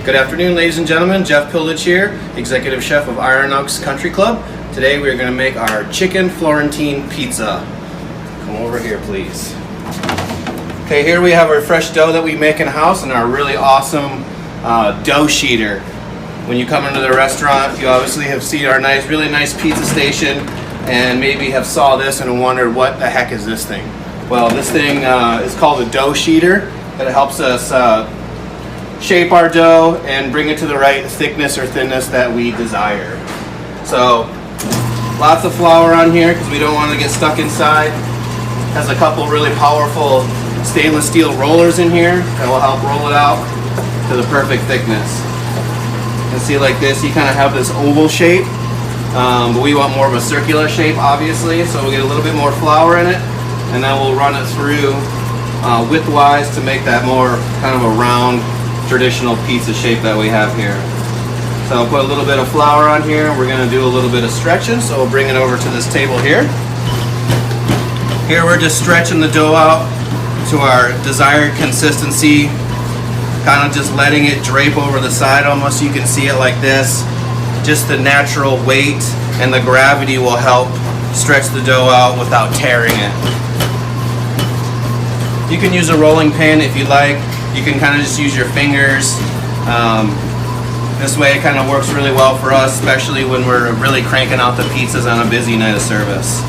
Good afternoon, ladies and gentlemen. Jeff Pildich here, Executive Chef of Iron Oaks Country Club. Today we are going to make our Chicken Florentine Pizza. Come over here, please. Okay, here we have our fresh dough that we make in-house and our really awesome dough sheeter. When you come into the restaurant, you obviously have seen our really nice pizza station and maybe have saw this and wondered what the heck is this thing. Well, this thing is called a dough sheeter. That helps us shape our dough and bring it to the right thickness or thinness that we desire. So lots of flour on here because we don't want to get stuck inside. Has a couple really powerful stainless steel rollers in here that will help roll it out to the perfect thickness. You can see like this, you kind of have this oval shape, but we want more of a circular shape obviously, so we'll get a little bit more flour in it and then we'll run it through widthwise to make that more kind of a round traditional pizza shape that we have here. So I'll put a little bit of flour on here. We're going to do a little bit of stretching, so we'll bring it over to this table here. Here we're just stretching the dough out to our desired consistency, kind of just letting it drape over the side almost. You can see it like this. Just the natural weight and the gravity will help stretch the dough out without tearing it. You can use a rolling pin if you like. You can kind of just use your fingers. This way it kind of works really well for us, especially when we're really cranking out the pizzas on a busy night of service.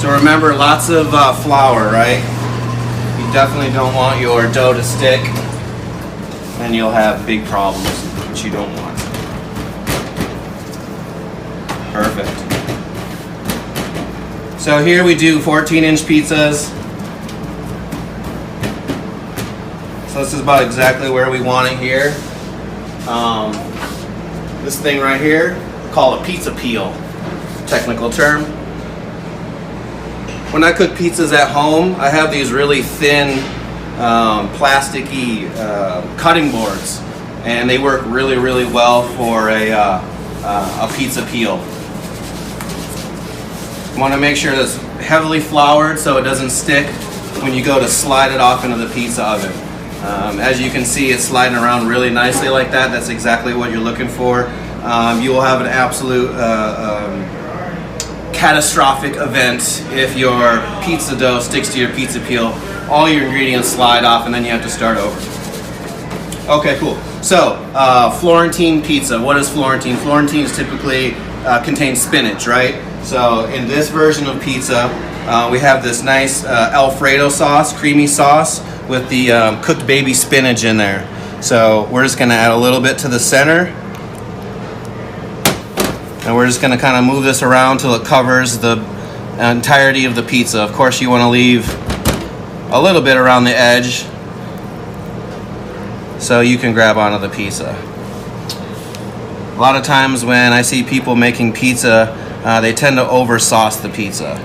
So remember, lots of flour, right? You definitely don't want your dough to stick and you'll have big problems, which you don't want. Perfect. So here we do 14-inch pizzas. So this is about exactly where we want it here. This thing right here, called a pizza peel, technical term. When I cook pizzas at home, I have these really thin, plasticky cutting boards, and they work really, really well for a pizza peel. You want to make sure that's heavily floured so it doesn't stick when you go to slide it off into the pizza oven. As you can see, it's sliding around really nicely like that. That's exactly what you're looking for. You will have an absolute catastrophic event if your pizza dough sticks to your pizza peel. All your ingredients slide off and then you have to start over. Okay, cool. So, Florentine pizza. What is Florentine? Florentine is typically contains spinach, right? So in this version of pizza, we have this nice Alfredo sauce, creamy sauce with the cooked baby spinach in there. So we're just going to add a little bit to the center. And we're just going to kind of move this around till it covers the entirety of the pizza. Of course, you want to leave a little bit around the edge so you can grab onto the pizza. A lot of times when I see people making pizza, they tend to over sauce the pizza.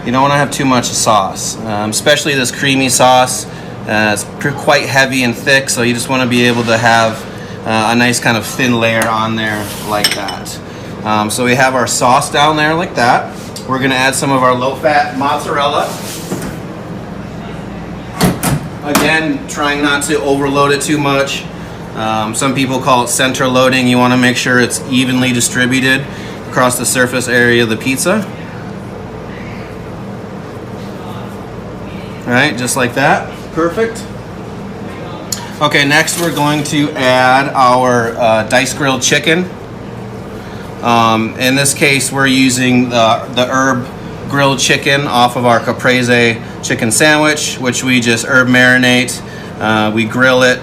You don't want to have too much sauce, especially this creamy sauce. It's quite heavy and thick, so you just want to be able to have a nice kind of thin layer on there like that. So we have our sauce down there like that. We're going to add some of our low-fat mozzarella. Again, trying not to overload it too much. Some people call it center loading. You want to make sure it's evenly distributed across the surface area of the pizza. All right, just like that. Perfect. Okay, next we're going to add our diced grilled chicken. In this case, we're using the herb grilled chicken off of our caprese chicken sandwich, which we just herb marinate. We grill it,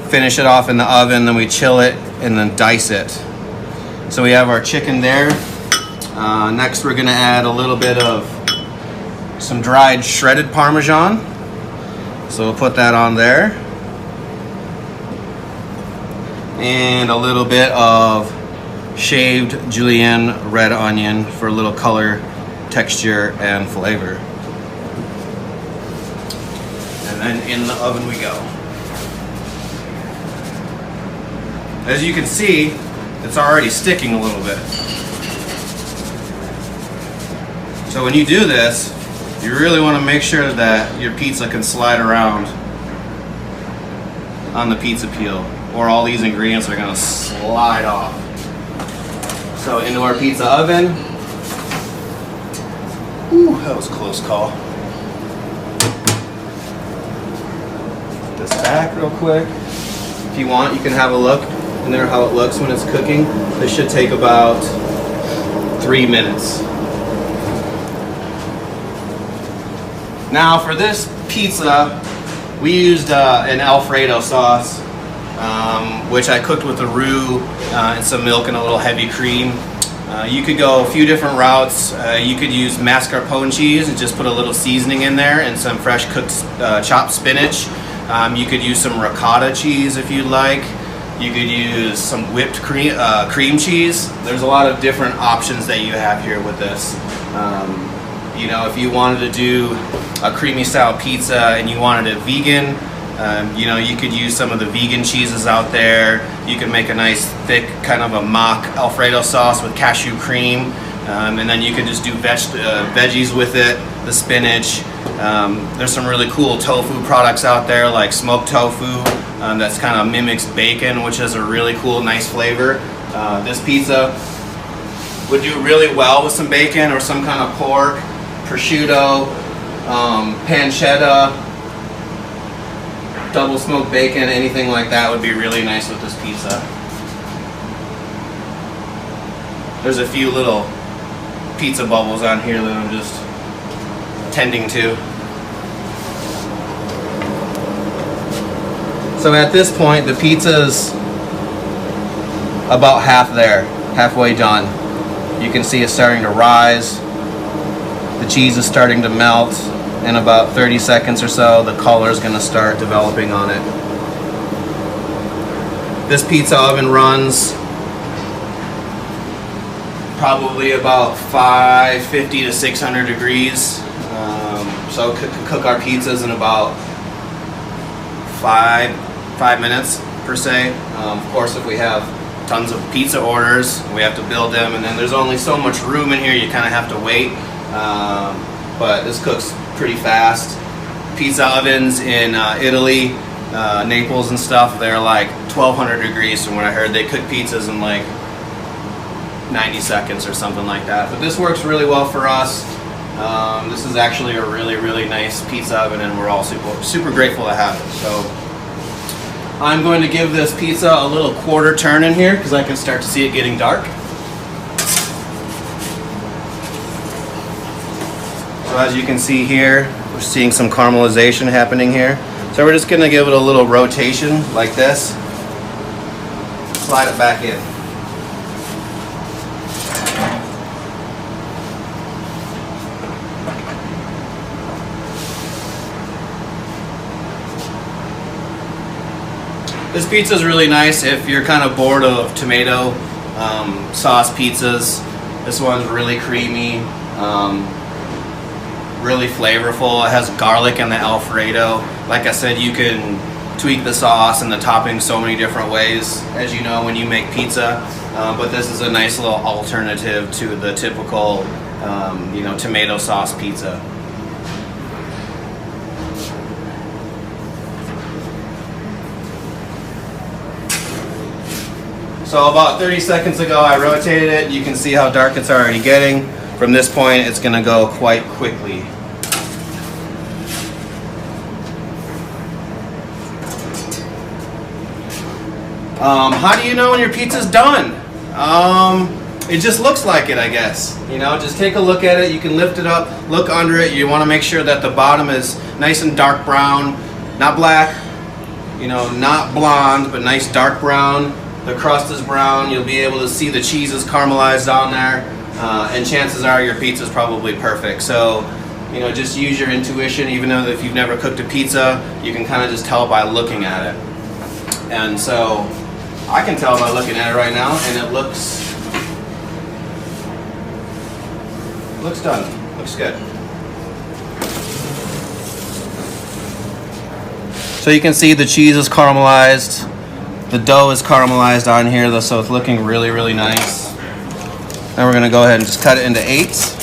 finish it off in the oven, then we chill it, and then dice it. So we have our chicken there. Next, we're going to add a little bit of some dried shredded Parmesan. So we'll put that on there. And a little bit of shaved julienne red onion for a little color, texture, and flavor. And then in the oven we go. As you can see, it's already sticking a little bit. So when you do this, you really want to make sure that your pizza can slide around on the pizza peel, or all these ingredients are gonna slide off. So into our pizza oven. Ooh, that was a close call. Put this back real quick. If you want, you can have a look in there how it looks when it's cooking. This should take about 3 minutes. Now for this pizza, we used an Alfredo sauce, which I cooked with a roux and some milk and a little heavy cream. You could go a few different routes. You could use mascarpone cheese and just put a little seasoning in there and some fresh cooked chopped spinach. You could use some ricotta cheese if you'd like. You could use some whipped cream cheese. There's a lot of different options that you have here with this. You know, if you wanted to do a creamy style pizza and you wanted it vegan, you know, you could use some of the vegan cheeses out there. You can make a nice thick kind of a mock Alfredo sauce with cashew cream, and then you can just do veggies with it, the spinach. There's some really cool tofu products out there like smoked tofu that's kind of mimics bacon, which is a really cool, nice flavor. This pizza would do really well with some bacon or some kind of pork, prosciutto, pancetta, double smoked bacon, anything like that would be really nice with this pizza. There's a few little pizza bubbles on here that I'm just tending to. So at this point, the pizza's about halfway done. You can see it's starting to rise. The cheese is starting to melt. In about 30 seconds or so, the color is going to start developing on it. This pizza oven runs probably about 550 to 600 degrees. So it could cook our pizzas in about five minutes per se. Of course, if we have tons of pizza orders, we have to build them, and then there's only so much room in here, you kind of have to wait. But this cooks pretty fast. Pizza ovens in Italy, Naples and stuff, they're like 1200 degrees from what I heard. They cook pizzas in like 90 seconds or something like that. But this works really well for us. This is actually a really, really nice pizza oven, and we're all super grateful to have it. So I'm going to give this pizza a little quarter turn in here because I can start to see it getting dark. So as you can see here, we're seeing some caramelization happening here. So we're just going to give it a little rotation like this. Slide it back in. This pizza is really nice if you're kind of bored of tomato sauce pizzas. This one's really creamy. Really flavorful. It has garlic in the Alfredo. Like I said, you can tweak the sauce and the toppings so many different ways, as you know, when you make pizza. But this is a nice little alternative to the typical, you know, tomato sauce pizza. So about 30 seconds ago, I rotated it. You can see how dark it's already getting. From this point, it's going to go quite quickly. How do you know when your pizza's done? It just looks like it, I guess. You know, just take a look at it. You can lift it up, look under it. You want to make sure that the bottom is nice and dark brown, not black, you know, not blonde, but nice dark brown. The crust is brown. You'll be able to see the cheese is caramelized on there. And chances are your pizza is probably perfect. So, you know, just use your intuition. Even though if you've never cooked a pizza, you can kind of just tell by looking at it. And so, I can tell by looking at it right now, and it looks done. Looks good. So you can see the cheese is caramelized. The dough is caramelized on here, though, so it's looking really, really nice. Now we're going to go ahead and just cut it into eighths.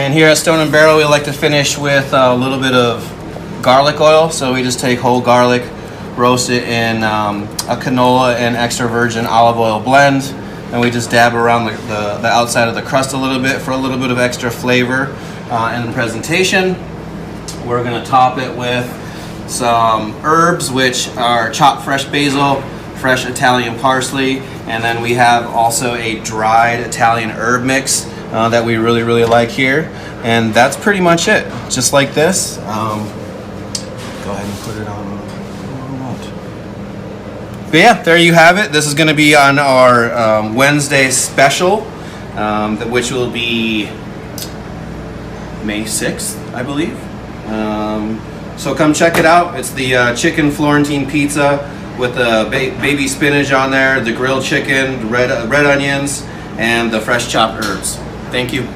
And here at Stone and Barrel, we like to finish with a little bit of garlic oil. So we just take whole garlic, roast it in a canola and extra virgin olive oil blend, and we just dab around the outside of the crust a little bit for a little bit of extra flavor in the presentation. We're going to top it with some herbs, which are chopped fresh basil, fresh Italian parsley, and then we have also a dried Italian herb mix that we really like here. And that's pretty much it, just like this. Go ahead and put it on. But yeah, there you have it. This is going to be on our Wednesday special, which will be May 6th, I believe. So come check it out. It's the Chicken Florentine Pizza with the baby spinach on there, the grilled chicken, red onions, and the fresh chopped herbs. Thank you.